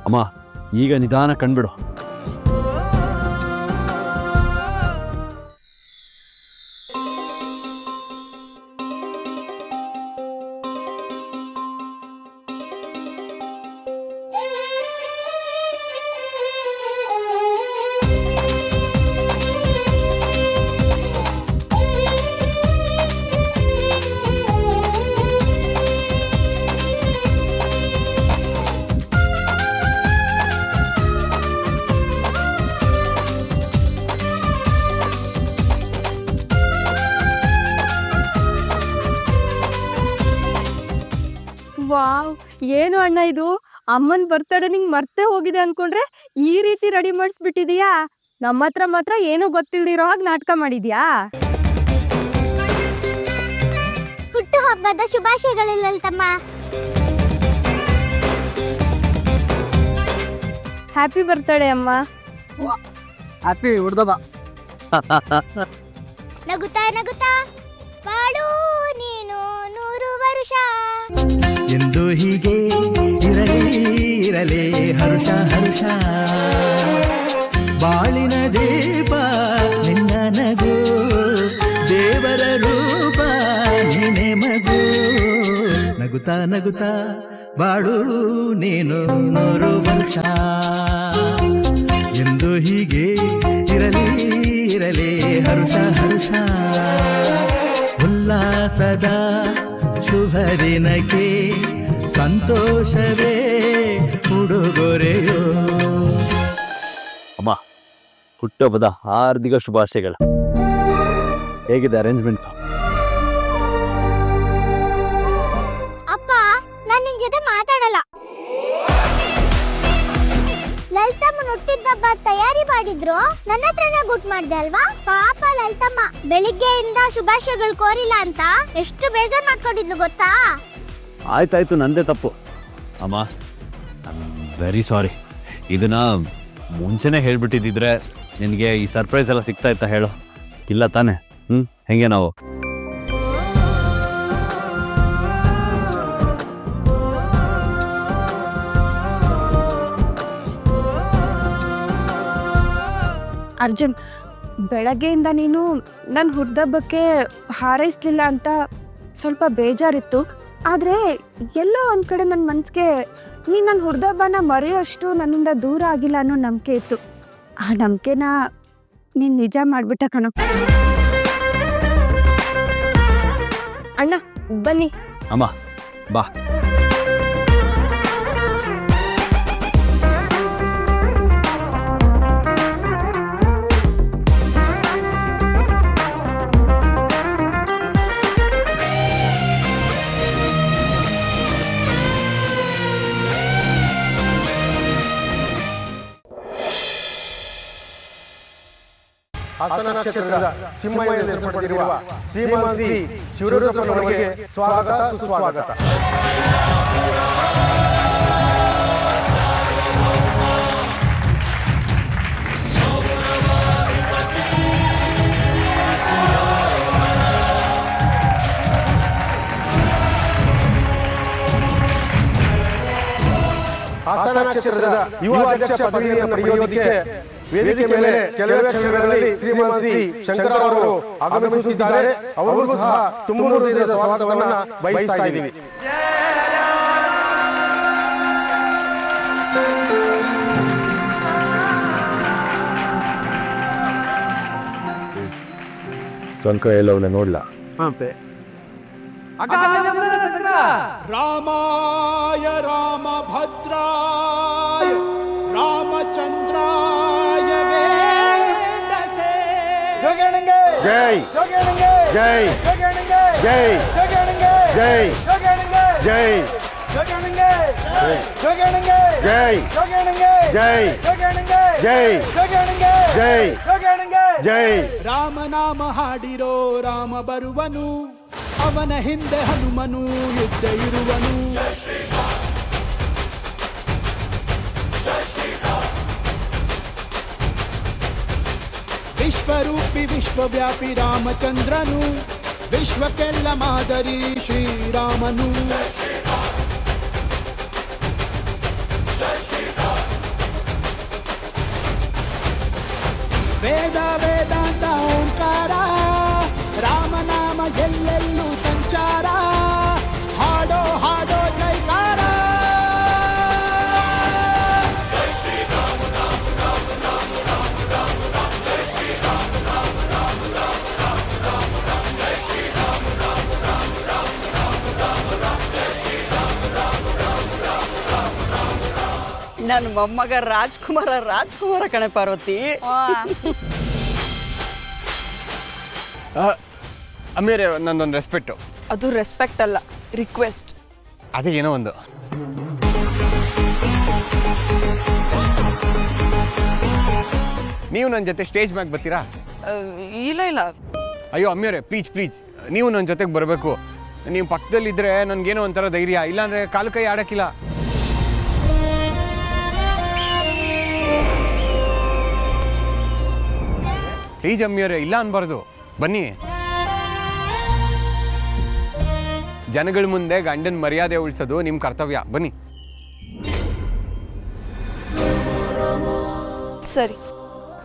ಅಮ್ಮ ಈಗ ನಿಧಾನ ಕಂಡ್ಬಿಡು. ವಾವ್, ಏನು ಅಣ್ಣ ಇದು? ಅಮ್ಮನ್ ಬರ್ತಡೇ ನಿಂಗ್ ಮರ್ತೇ ಹೋಗಿದೆ ಅನ್ಕೊಂಡ್ರೆ ಈ ರೀತಿ ರೆಡಿ ಮಾಡಿಸ್ಬಿಟ್ಟಿದೀಯಾ? ನಮ್ಮ ಹತ್ರ ಮಾತ್ರ ಏನೂ ಗೊತ್ತಿಲ್ದಿರೋ ಹಾಗೆ ನಾಟಕ ಮಾಡಿದ್ಯಾ? ಹುಟ್ಟು ಹಬ್ಬದ ಶುಭಾಶಯಗಳು ಲಲಿತಮ್ಮ. ಹ್ಯಾಪಿ ಬರ್ತಡೇ ಅಮ್ಮ. ಹ್ಯಾಪಿ ಹುಡ್ದಬ್ಬ. ನಗುತ್ತಾ ನಗುತ್ತಾ ಬಾಳು ನೀನು 100 ವರ್ಷ. ಎಂದು ಹೀಗೆ ಇರಲಿ ಇರಲಿ ಹರುಷ ಹರುಷ, ಬಾಳಿನ ದೀಪ ನಿನ್ನ ನಗು, ದೇವರ ರೂಪ ನೀನೆ ಮಗು, ನಗುತ್ತಾ ನಗುತ್ತಾ ಬಾಳು ನೀನು 100 ವರ್ಷ. ಎಂದು ಹೀಗೆ ಇರಲಿ ಇರಲಿ ಹರುಷ ಹರುಷ, ಉಲ್ಲಾಸದ ಶುಭ ದಿನಕ್ಕೆ ಸಂತೋಷವೇ ಉಡುಗೊರೆಯೋ. ಅಮ್ಮ ಹುಟ್ಟುಹಬ್ಬದ ಹಾರ್ದಿಕ ಶುಭಾಶಯಗಳು. ಹೇಗಿದೆ ಅರೇಂಜ್ಮೆಂಟ್ಸ್? ಅಪ್ಪ, ನಾನು ನಿನ್ ಜೊತೆ ಮಾತಾಡಲ್ಲ. ಲಲಿತಮ್ಮನ ಹುಟ್ಟಿದ್ದಬ್ಬ ತಯಾರಿ ಮಾಡಿದ್ರು, ನನ್ನ ಹತ್ರನೇ ಗುಟ್ ಮಾಡ್ದೆ ಅಲ್ವಾ? ಪಾಪ ಲಲಿತಮ್ಮ ಬೆಳಿಗ್ಗೆಯಿಂದ ಶುಭಾಶಯಗಳು ಕೋರಿಲ್ಲ ಅಂತ ಎಷ್ಟು ಬೇಜಾರ್ ಮಾಡ್ಕೊಂಡಿದ್ಲು ಗೊತ್ತಾ? ಆಯ್ತಾಯ್ತು, ನಂದೇ ತಪ್ಪು ಅಮ್ಮ. Very sorry. ಇದನ್ನ ಮುಂಚೆನೇ ಹೇಳ್ಬಿಟ್ಟಿದ್ರೆ ನಿನಗೆ ಈ ಸರ್ಪ್ರೈಸ್ ಎಲ್ಲ ಸಿಗ್ತಾ ಇತ್ತಾ ಹೇಳು? ಇಲ್ಲ ತಾನೆ? ಹೆಂಗೆ ನಾವು ಅರ್ಜುನ್, ಬೆಳಗ್ಗೆಯಿಂದ ನೀನು ನನ್ನ ಹುಟ್ಟಿದಬ್ಬಕ್ಕೆ ಹಾರೈಸ್ಲಿಲ್ಲ ಅಂತ ಸ್ವಲ್ಪ ಬೇಜಾರಿತ್ತು. ಆದರೆ ಎಲ್ಲೋ ಒಂದು ಕಡೆ ನನ್ನ ಮನಸ್ಸಿಗೆ ನೀನು ನನ್ನ ಹುಟ್ಟಿದಬ್ಬನ ಮರೆಯೋಷ್ಟು ನನ್ನಿಂದ ದೂರ ಆಗಿಲ್ಲ ಅನ್ನೋ ನಂಬಿಕೆ ಇತ್ತು. ಆ ನಂಬಿಕೆನ ನೀನು ನಿಜ ಮಾಡಿಬಿಟ್ಟ ಕಣೋ. ಅಣ್ಣ ಬನ್ನಿ. ಅಮ್ಮ ಬಾ. ಹಾಸನ ಕ್ಷೇತ್ರದ ಸಿಂಹಯ್ಯ ಏರ್ಪಡಿಸಿರುವ ಶ್ರೀಮಂತಿ ಶಿವರುದ್ರಪ್ಪನವರಿಗೆ ಸ್ವಾಗತ ಸುಸ್ವಾಗತ. ಹಾಸನ ಕ್ಷೇತ್ರದ ಯುವ ಅಧ್ಯಕ್ಷ ಪದವಿಯನ್ನು ಪಡೆಯುವುದಕ್ಕೆ ವೇದಿಕೆ ಮೇಲೆ ಕೆಲವೇ ಕ್ಷಣಗಳಲ್ಲಿ ಶ್ರೀಮಂತಿ ಶಂಕರ ಅವರು ಆಗಮಿಸುತ್ತಿದ್ದಾರೆ. ಅವರಿಗೂ ಸಹ ತುಂಬು ಹೃದಯದ ಸ್ವಾಗತವನ್ನ ಬಯಸ್ತಾ ಇದ್ದೀವಿ. ಸಂಕ ಎಲ್ಲವನ್ನ ನೋಡ್ಲಾ? ರಾಮಾಯ ರಾಮಭದ್ರಾಯ ರಾಮಚಂದ್ರಾಯ ವೇದಸೇ. ಜೈ ಜೈ ಜೈ ಜೈ ಜೈ ಜೈ ಜೈ ಜೈ ಜೈ. ರಾಮನಾಮ ಹಾಡಿರೋ ರಾಮ ಬರುವನು, ಅವನ ಹಿಂದೆ ಹನುಮನು ಯುದ್ಧ ಇರುವನು. ವಿಶ್ವರೂಪಿ ವಿಶ್ವವ್ಯಾಪಿ ರಾಮಚಂದ್ರನು, ವಿಶ್ವಕ್ಕೆಲ್ಲ ಮಾದರಿ ಶ್ರೀರಾಮನು. ವೇದ ವೇದಾಂತ ಓಂಕಾರ ರಾಮನಾಮ ಎಲ್ಲೆಲ್ಲೂ ಸಂಚಾರ ಹಾಡೋ ಹಾಡೋ ಜೈಕಾರ. ನನ್ನ ಮೊಮ್ಮಗ ರಾಜ್ಕುಮಾರ ಕಣೆ ಪಾರ್ವತಿ. ಅಮೀರ್ ನನ್ನೊಂದು ರೆಸ್ಪೆಕ್ಟು. ಅದು ರೆಸ್ಪೆಕ್ಟ್ ಅಲ್ಲ, ರಿಕ್ವೆಸ್ಟ್. ಅದೇ ಏನೋ ಒಂದು. ನೀವು ನನ್ನ ಜೊತೆ ಸ್ಟೇಜ್ ಮ್ಯಾಗೆ ಬರ್ತೀರಾ? ಇಲ್ಲ. ಅಯ್ಯೋ ಅಮ್ಮಿಯವರೇ, ಪ್ಲೀಸ್ ನೀವು ನನ್ನ ಜೊತೆಗೆ ಬರಬೇಕು. ನೀವು ಪಕ್ಕದಲ್ಲಿದ್ದರೆ ನನಗೇನೋ ಒಂಥರ ಧೈರ್ಯ, ಇಲ್ಲಾಂದರೆ ಕಾಲು ಕೈ ಆಡೋಕ್ಕಿಲ್ಲ. ಪ್ಲೀಸ್ ಅಮ್ಮಿಯವರೇ, ಇಲ್ಲ ಅನ್ಬಾರ್ದು, ಬನ್ನಿ. ಜನಗಳ ಮುಂದೆ ಗಂಡನ ಮರ್ಯಾದೆ ಉಳಿಸೋದು ನಿಮ್ಮ ಕರ್ತವ್ಯ, ಬನ್ನಿ. ಸರಿ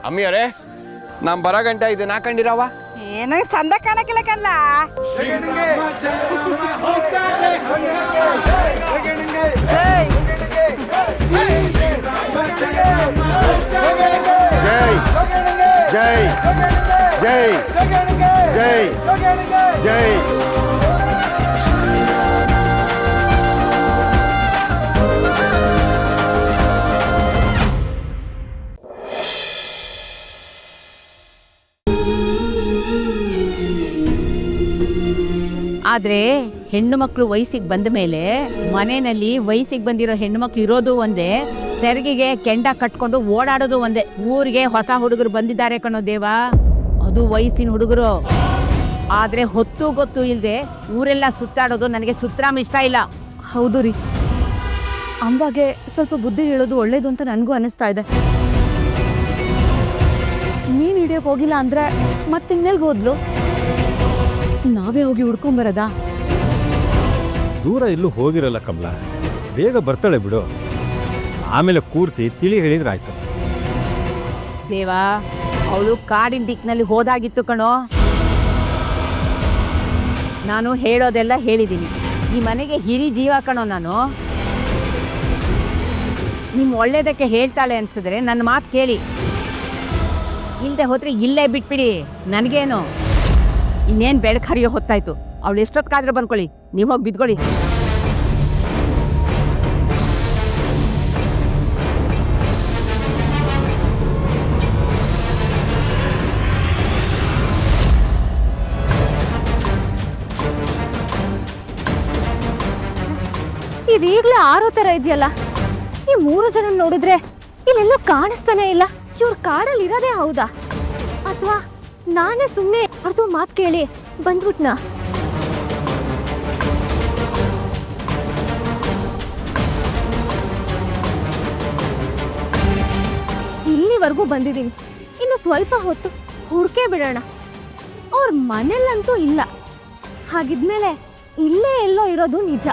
ಅಮ್ಮಿಯವರೇ, ನಾನು ಬರೋ ಗಂಟೆ ಇದನ್ನ ಹಾಕೊಂಡಿರವ. ಏನೋ ಸಂದ ಕಾಣಕ್ಕಿಲ್ಲ ಕಣ್ಲ. ಜೈ ಜೈ ಜೈ ಜೈ. ಆದ್ರೆ ಹೆಣ್ಣು ಮಕ್ಕಳು ವಯಸ್ಸಿಗೆ ಬಂದ ಮೇಲೆ ಮನೆಯಲ್ಲಿ ವಯಸ್ಸಿಗೆ ಬಂದಿರೋ ಹೆಣ್ಣು ಮಕ್ಳು ಇರೋದು ಒಂದೇ, ಸೆರಗಿಗೆ ಕೆಂಡ ಕಟ್ಕೊಂಡು ಓಡಾಡೋದು ಒಂದೇ. ಊರಿಗೆ ಹೊಸ ಹುಡುಗರು ಬಂದಿದ್ದಾರೆ ಕಣೋ ದೇವಾ, ಅದು ವಯಸ್ಸಿನ ಹುಡುಗರು. ಆದ್ರೆ ಹೊತ್ತು ಗೊತ್ತು ಇಲ್ಲದೆ ಊರೆಲ್ಲ ಸುತ್ತಾಡೋದು ನನಗೆ ಸುತ್ತರಾಮ್ ಇಷ್ಟ ಇಲ್ಲ. ಹೌದು ರೀ, ಅಂಬಾಗೆ ಸ್ವಲ್ಪ ಬುದ್ಧಿ ಹೇಳೋದು ಒಳ್ಳೇದು ಅಂತ ನನಗೂ ಅನಿಸ್ತಾ ಇದೆ. ಮೀನು ಹಿಡಿಯೋಕೆ ಹೋಗಿಲ್ಲ ಅಂದ್ರೆ ಮತ್ತಿನ್ನೆಲ್ಗೆ ಹೋದ್ಲು? ನಾವೇ ಹೋಗಿ ಹುಡ್ಕೊಂಬರದಾ? ದೂರ ಎಲ್ಲೂ ಹೋಗಿರಲ್ಲ ಕಮಲ, ಬೇಗ ಬರ್ತಾಳೆ ಬಿಡು. ಆಮೇಲೆ ಕೂರಿಸಿ ತಿಳಿ ಹೇಳಿದ್ರಾಯ್ತು. ದೇವಾ, ಅವಳು ಕಾಡಿನ ದಿಕ್ಕಿನಲ್ಲಿ ಹೋದಾಗಿತ್ತು ಕಣೋ. ನಾನು ಹೇಳೋದೆಲ್ಲ ಹೇಳಿದ್ದೀನಿ. ಈ ಮನೆಗೆ ಹಿರಿ ಜೀವ ಕಣೋ ನಾನು. ನಿಮ್ಮ ಒಳ್ಳೇದಕ್ಕೆ ಹೇಳ್ತಾಳೆ ಅನ್ಸಿದ್ರೆ ನನ್ನ ಮಾತು ಕೇಳಿ, ಇಲ್ಲದೆ ಹೋದ್ರೆ ಇಲ್ಲೇ ಬಿಟ್ಬಿಡಿ. ನನಗೇನು, ಇನ್ನೇನು ಬೆಳಕು ಹರಿಯೋ ಹೊತ್ತಾಯ್ತು. ಅವಳು ಎಷ್ಟೊತ್ತಾದ್ರೂ ಬಂದ್ಕೊಳ್ಳಿ, ನೀವು ಹೋಗಿ ಬಿದ್ಕೊಳ್ಳಿ. ಇದೀಗ್ಲೇ ಆರೋ ತರ ಇದೆಯಲ್ಲ. ಈ 3 ಜನ ನೋಡಿದ್ರೆ ಇಲ್ಲೆಲ್ಲೂ ಕಾಣಿಸ್ತಾನೆ ಇಲ್ಲ. ಇವ್ರ ಕಾಡಲ್ಲಿ ಇರೋದೇ ಹೌದಾ, ಅಥವಾ ನಾನೇ ಸುಮ್ಮನೆ ಅದು ಮಾತು ಕೇಳಿ ಬಂದ್ಬಿಟ್ನಾ? ಇಲ್ಲಿವರೆಗೂ ಬಂದಿದ್ದೀನಿ, ಇನ್ನು ಸ್ವಲ್ಪ ಹೊತ್ತು ಹುಡ್ಕೇ ಬಿಡೋಣ. ಅವ್ರ ಮನೆಯಲ್ಲಂತೂ ಇಲ್ಲ. ಹಾಗಿದ್ಮೇಲೆ ಇಲ್ಲೇ ಎಲ್ಲೋ ಇರೋದು ನಿಜ.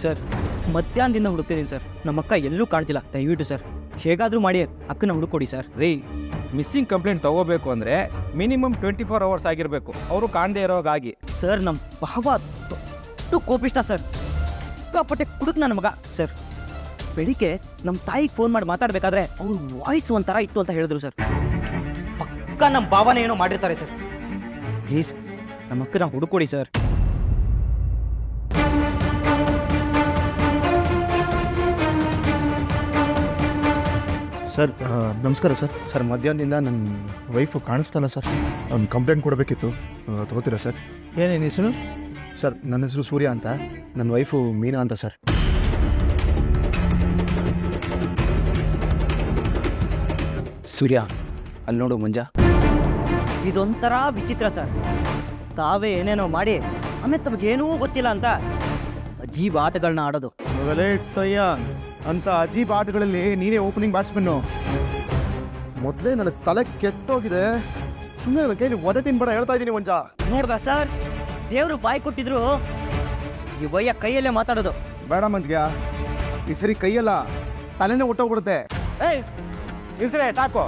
ಸರ್ ಮಧ್ಯಾಹ್ನದಿಂದ ಹುಡುಕ್ತಿದ್ದೀನಿ ಸರ್, ನಮ್ಮ ಅಕ್ಕ ಎಲ್ಲೂ ಕಾಣ್ತಿಲ್ಲ. ದಯವಿಟ್ಟು ಸರ್ ಹೇಗಾದರೂ ಮಾಡಿ ಅಕ್ಕನ ಹುಡುಕೊಡಿ ಸರ್. ರೀ, ಮಿಸ್ಸಿಂಗ್ ಕಂಪ್ಲೇಂಟ್ ತಗೋಬೇಕು ಅಂದರೆ ಮಿನಿಮಮ್ 24 hours ಆಗಿರಬೇಕು, ಅವರು ಕಾಣದೇ ಇರೋಗಾಗಿ. ಸರ್ ನಮ್ಮ ಭಾವ ದೊಡ್ಡ ಕೋಪಿಷ್ಟ ಸರ್, ಸಿಕ್ಕಾಪಟ್ಟೆ ಕುಡುಕ್ ನನ್ನ ಮಗ ಸರ್. ಬೆಳಿಗ್ಗೆ ನಮ್ಮ ತಾಯಿಗೆ ಫೋನ್ ಮಾಡಿ ಮಾತಾಡಬೇಕಾದ್ರೆ ಅವ್ರ ವಾಯ್ಸ್ ಒಂಥರ ಇತ್ತು ಅಂತ ಹೇಳಿದ್ರು ಸರ್. ಪಕ್ಕ ನಮ್ಮ ಭಾವನೆ ಏನೋ ಮಾಡಿರ್ತಾರೆ ಸರ್. ಪ್ಲೀಸ್ ನಮ್ಮ ಅಕ್ಕನ ಹುಡುಕೊಡಿ ಸರ್. ಸರ್ ನಮಸ್ಕಾರ ಸರ್. ಸರ್ ಮಧ್ಯಾಹ್ನದಿಂದ ನನ್ನ ವೈಫು ಕಾಣಿಸ್ತಲ್ಲ ಸರ್, ಒಂದು ಕಂಪ್ಲೇಂಟ್ ಕೊಡಬೇಕಿತ್ತು, ತಗೋತೀರಾ ಸರ್? ಏನೇನು ಹೆಸರು? ಸರ್ ನನ್ನ ಹೆಸರು ಸೂರ್ಯ ಅಂತ, ನನ್ನ ವೈಫು ಮೀನಾ ಅಂತ ಸರ್. ಸೂರ್ಯ ಅಲ್ಲಿ ನೋಡು ಮಂಜ, ಇದೊಂಥರ ವಿಚಿತ್ರ ಸರ್. ತಾವೇ ಏನೇನೋ ಮಾಡಿ ಆಮೇಲೆ ತಮಗೇನೂ ಗೊತ್ತಿಲ್ಲ ಅಂತ ಅಜೀಬ್ ಆಟಗಳನ್ನ ಆಡೋದು. ಅಂತ ಅಜೀಬ್ ಆಟಗಳಲ್ಲಿ ನೀನೇ ಓಪನಿಂಗ್ ಬ್ಯಾಟ್ಸ್ಮನ್ನು. ಮೊದಲೇ ನನಗೆ ತಲೆ ಕೆಟ್ಟೋಗಿದೆ, ಸುಮ್ಮನೆ ನನ್ನ ಕೈಲಿ ಒದೆ ತಿನ್ಬೇಡ ಹೇಳ್ತಾ ಇದ್ದೀನಿ ಮಂಜ. ನೋಡ್ದ ಸರ್, ದೇವರು ಬಾಯಿ ಕೊಟ್ಟಿದ್ರು ಈ ವಯ್ಯ ಕೈಯಲ್ಲೇ ಮಾತಾಡೋದು. ಬೇಡ ಮಂಜ್ಗೆ, ಈ ಸರಿ ಕೈಯಲ್ಲ ತಲೆನೇ ಹೊಟ್ಟೋಗ್ಬಿಡುತ್ತೆ. ಏಯ್ ಇಲ್ಸ್ರೆ ಸಾಕು,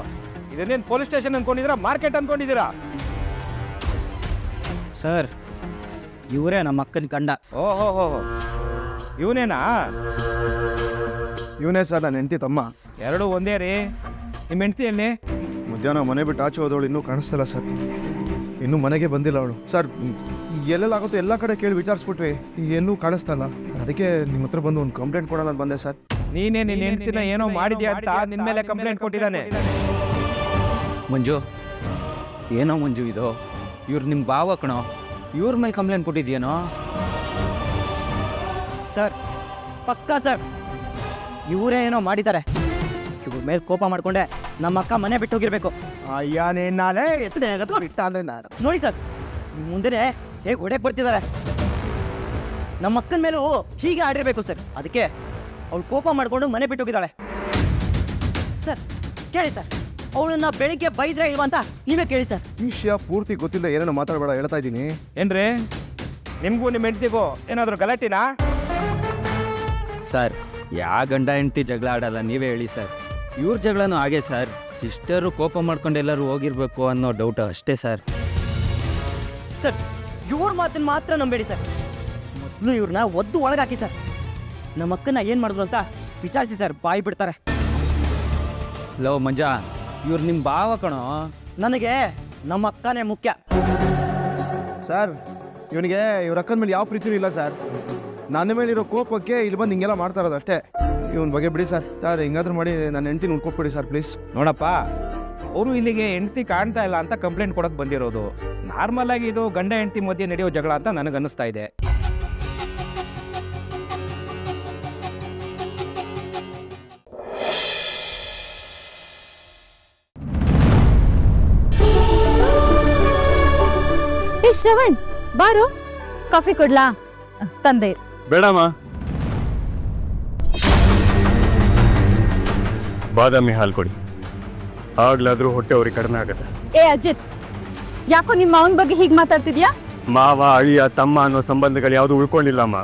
ಇದನ್ನೇನು ಪೊಲೀಸ್ ಸ್ಟೇಷನ್ ಅನ್ಕೊಂಡಿದ್ದೀರಾ, ಮಾರ್ಕೆಟ್ ಅನ್ಕೊಂಡಿದ್ದೀರಾ? ಸರ್ ಇವರೇ ನಮ್ಮ ಅಕ್ಕನ ಕಂಡ. ಓಹೋ, ಇವನೇನಾ? ಇವನೇ ಸರ್ ನನ್ನ ಹೆಂಡತಿ ತಮ್ಮ. ಎರಡು ಒಂದೇ ರೀ. ನಿಮ್ಮ ಹೆಂಡತಿಯಲ್ಲಿ ಮಧ್ಯಾಹ್ನ ಮನೆ ಬಿಟ್ಟು ಆಚೆ ಹೋದವಳು ಇನ್ನೂ ಕಾಣಿಸ್ತಲ್ಲ ಸರ್, ಇನ್ನೂ ಮನೆಗೆ ಬಂದಿಲ್ಲ ಅವಳು. ಸರ್ ಎಲ್ಲೆಲ್ಲಾಗುತ್ತೋ ಎಲ್ಲ ಕಡೆ ಕೇಳಿ ವಿಚಾರಿಸ್ಬಿಟ್ವಿ, ಎಲ್ಲೂ ಕಾಣಿಸ್ತಲ್ಲ. ಅದಕ್ಕೆ ನಿಮ್ಮ ಹತ್ರ ಬಂದು ಒಂದು ಕಂಪ್ಲೇಂಟ್ ಕೊಡೋಣ ಅಂತ ಬಂದೆ ಸರ್. ನೀನೇ ನಿನ್ನ ಹೆಂಡತಿನ ಏನೋ ಮಾಡಿದ್ಯಾ ಅಂತ ನಿನ್ನ ಮೇಲೆ ಕಂಪ್ಲೇಂಟ್ ಕೊಟ್ಟಿದ್ದಾನೆ. ಮಂಜು, ಏನೋ ಮಂಜು ಇದು, ಇವ್ರು ನಿಮ್ಮ ಭಾವ ಕಣೋ, ಇವ್ರ ಮೇಲೆ ಕಂಪ್ಲೇಂಟ್ ಕೊಟ್ಟಿದ್ಯೇನೋ? ಸರ್ ಪಕ್ಕಾ ಸರ್ ಇವರೇ ಏನೋ ಮಾಡಿದ್ದಾರೆ. ಇವ್ರ ಮೇಲೆ ಕೋಪ ಮಾಡ್ಕೊಂಡೆ ನಮ್ಮ ಅಕ್ಕ ಮನೆ ಬಿಟ್ಟು ಹೋಗಿರ್ಬೇಕು. ಅಯ್ಯಾನೇ ನಾಳೆ ಇಟ್ಟ ಅಂದ್ರೆ ನಾನು ನೋಡಿ ಸರ್, ಮುಂದೆ ಹೇಗೆ ಹೊಡೆಯಕ್ಕೆ ಬರ್ತಿದ್ದಾರೆ. ನಮ್ಮ ಅಕ್ಕನ ಮೇಲೂ ಹೀಗೆ ಆಡಿರ್ಬೇಕು ಸರ್. ಅದಕ್ಕೆ ಅವಳು ಕೋಪ ಮಾಡಿಕೊಂಡು ಮನೆ ಬಿಟ್ಟು ಹೋಗಿದ್ದಾಳೆ. ಸರ್ ಕೇಳಿ ಸರ್, ಅವಳನ್ನ ಬೆಳಿಗ್ಗೆ ಬೈದ್ರೆ ಇಲ್ವಾ ಅಂತ ನೀವೇ ಕೇಳಿ ಸರ್. ಈ ವಿಷಯ ಪೂರ್ತಿ ಗೊತ್ತಿಲ್ಲ, ಏನೇನೋ ಮಾತಾಡಬೇಡ ಹೇಳ್ತಾ ಇದ್ದೀನಿ. ಏನ್ರಿ, ನಿಮಗೂ ನಿಮ್ಮ ಹೆಂಡತಿಗೂ ಏನಾದರೂ ಗಲಾಟಿನಾ? ಸರ್ ಯಾವ ಗಂಡ ಹೆಂಡತಿ ಜಗಳ ಆಡಲ್ಲ, ನೀವೇ ಹೇಳಿ ಸರ್. ಇವ್ರ ಜಗಳನೂ ಹಾಗೆ ಸರ್, ಸಿಸ್ಟರು ಕೋಪ ಮಾಡ್ಕೊಂಡು ಎಲ್ಲರೂ ಹೋಗಿರ್ಬೇಕು ಅನ್ನೋ ಡೌಟ್ ಅಷ್ಟೇ ಸರ್. ಸರ್ ಇವ್ರ ಮಾತನ್ನು ಮಾತ್ರ ನಂಬೇಡಿ ಸರ್. ಮೊದಲು ಇವ್ರನ್ನ ಒದ್ದು ಒಳಗಾಕಿ ಸರ್. ನಮ್ಮ ಅಕ್ಕನ ಏನು ಮಾಡಿದ್ರು ಅಂತ ವಿಚಾರಿಸಿ ಸರ್, ಬಾಯಿ ಬಿಡ್ತಾರೆ. ಲೋ ಮಂಜ, ಇವ್ರು ನಿಮ್ಮ ಭಾವ ಕಣೋ, ನನಗೆ ನಮ್ಮ ಅಕ್ಕನೇ ಮುಖ್ಯ. ಸರ್ ಇವನಿಗೆ ಇವ್ರ ಅಕ್ಕನ ಮೇಲೆ ಯಾವ ಪ್ರೀತಿನೂ ಇಲ್ಲ ಸರ್. ನನ್ನ ಮೇಲಿರೋ ಕೋಪಕ್ಕೆ ಇಲ್ಲಿ ಬಂದು ಹಿಂಗೆಲ್ಲ ಮಾಡ್ತಾ ಇರೋದು ಅಷ್ಟೇ. ಇವನ್ ಬಗ್ಗೆ ಬಿಡಿ ಸರ್. ಸರ್ ಹಿಂಗಾದ್ರೂ ಮಾಡಿ ನನ್ನ ಹೆಂಡತಿನ ಉಳ್ಕೊಟ್ಬಿಡಿ ಸರ್ ಪ್ಲೀಸ್. ನೋಡಪ್ಪ, ಅವರು ಇಲ್ಲಿಗೆ ಹೆಂಡತಿ ಕಾಣ್ತಾ ಇಲ್ಲ ಅಂತ ಕಂಪ್ಲೇಂಟ್ ಕೊಡಕ್ಕೆ ಬಂದಿರೋದು. ನಾರ್ಮಲ್ ಆಗಿ ಇದು ಗಂಡ ಹೆಂಡತಿ ಮಧ್ಯೆ ನಡೆಯೋ ಜಗಳ ಅಂತ ನನಗೆ ಅನ್ನಿಸ್ತಾ ಇದೆ. ಶ್ರವಣ್ ಬಾರು, ಕಾಫಿ ಕೊಡ್ಲಾ? ತಂದೆ. ಬೇಡಮ್ಮ, ಬಾದಾಮಿ ಹಾಲು ಕೊಡಿ, ಆಗ್ಲಾದ್ರೂ ಹೊಟ್ಟೆ ಅವ್ರಿಗೆ ಕಡಿಮೆ ಆಗತ್ತೆ. ಏ ಅಜಿತ್, ಯಾಕೋ ನಿಮ್ಮ ಅವನ ಬಗ್ಗೆ ಹೀಗೆ ಮಾತಾಡ್ತಿದ್ಯಾ? ಮಾವ, ಅಳಿಯ, ತಮ್ಮ ಅನ್ನೋ ಸಂಬಂಧಗಳು ಯಾವುದು ಉಳ್ಕೊಂಡಿಲ್ಲಮ್ಮ.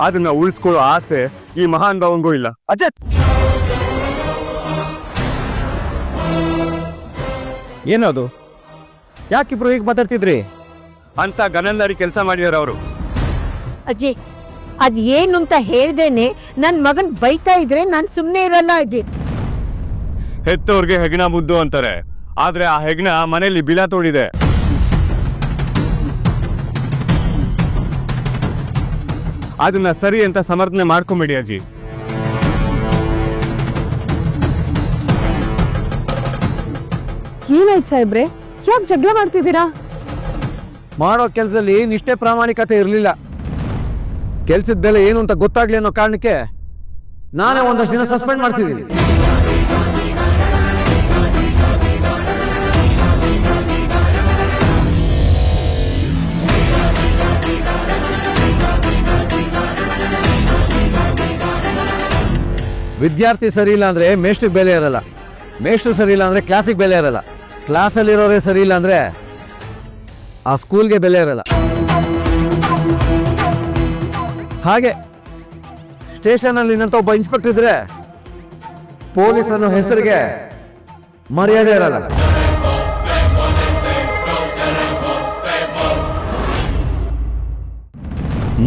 ಅದನ್ನ ಉಳಿಸ್ಕೊಳ್ಳೋ ಆಸೆ ಈ ಮಹಾನ್ ಭಾವಂಗೂ ಇಲ್ಲ. ಅಜಿತ್, ಏನದು? ಯಾಕಿಬ್ರು ಹೀಗೆ ಮಾತಾಡ್ತಿದ್ರಿ? ಅಂತ ಗನಂದಾರಿ ಕೆಲಸ ಮಾಡಿದಾರೆ ಅವರು. ಅಜ್ಜಿ, ಅದ್ ಏನು ಅಂತ ಹೇಳ್ದೇನೆ ನನ್ನ ಮಗನ್ ಬೈತಾ ಇದ್ರೆ ನಾನು ಸುಮ್ಮನೆ ಇರಲ್ಲ ಅಜ್ಜಿ. ಹೆತ್ತವ್ರಿಗೆ ಹೆಗ್ಣ ಮುದ್ದು ಅಂತಾರೆ, ಆದ್ರೆ ಆ ಹೆಗ್ಣ ಮನೆಯಲ್ಲಿ ಬಿಲ ತೋಡಿದೆ. ಅದನ್ನ ಸರಿ ಅಂತ ಸಮರ್ಥನೆ ಮಾಡ್ಕೊಂಬೇಡಿ ಅಜ್ಜಿ. ಏನಾಯ್ತು ಸಾಹೇಬ್ರೆ, ಯಾಕೆ ಜಗಳ ಮಾಡ್ತಿದ್ದೀರಾ? ಮಾಡೋ ಕೆಲಸದಲ್ಲಿ ನಿಷ್ಠೆ ಪ್ರಾಮಾಣಿಕತೆ ಇರಲಿಲ್ಲ. ಕೆಲ್ಸದ ಬೆಲೆ ಏನು ಅಂತ ಗೊತ್ತಾಗ್ಲಿ ಅನ್ನೋ ಕಾರಣಕ್ಕೆ ನಾನೇ ಒಂದಷ್ಟು ದಿನ ಸಸ್ಪೆಂಡ್ ಮಾಡಿಸಿದ್ದೀನಿ. ವಿದ್ಯಾರ್ಥಿ ಸರಿ ಇಲ್ಲ ಅಂದ್ರೆ ಮೇಷ್ಟ್ರಿಗೆ ಬೆಲೆ ಇರಲ್ಲ, ಮೇಷ್ಟ್ರು ಸರಿ ಇಲ್ಲ ಅಂದ್ರೆ ಕ್ಲಾಸಿಗೆ ಬೆಲೆ ಇರಲ್ಲ, ಕ್ಲಾಸಲ್ಲಿರೋರೇ ಸರಿ ಇಲ್ಲ ಅಂದ್ರೆ ಆ ಸ್ಕೂಲ್ಗೆ ಬೆಲೆ ಇರಲ್ಲ. ಹಾಗೆ ಸ್ಟೇಷನಲ್ಲಿ ನಿನ್ನಂತ ಒಬ್ಬ ಇನ್ಸ್ಪೆಕ್ಟರ್ ಇದ್ರೆ ಪೊಲೀಸ್ ಅನ್ನೋ ಹೆಸರಿಗೆ ಮರ್ಯಾದೆ ಇರಲ್ಲ.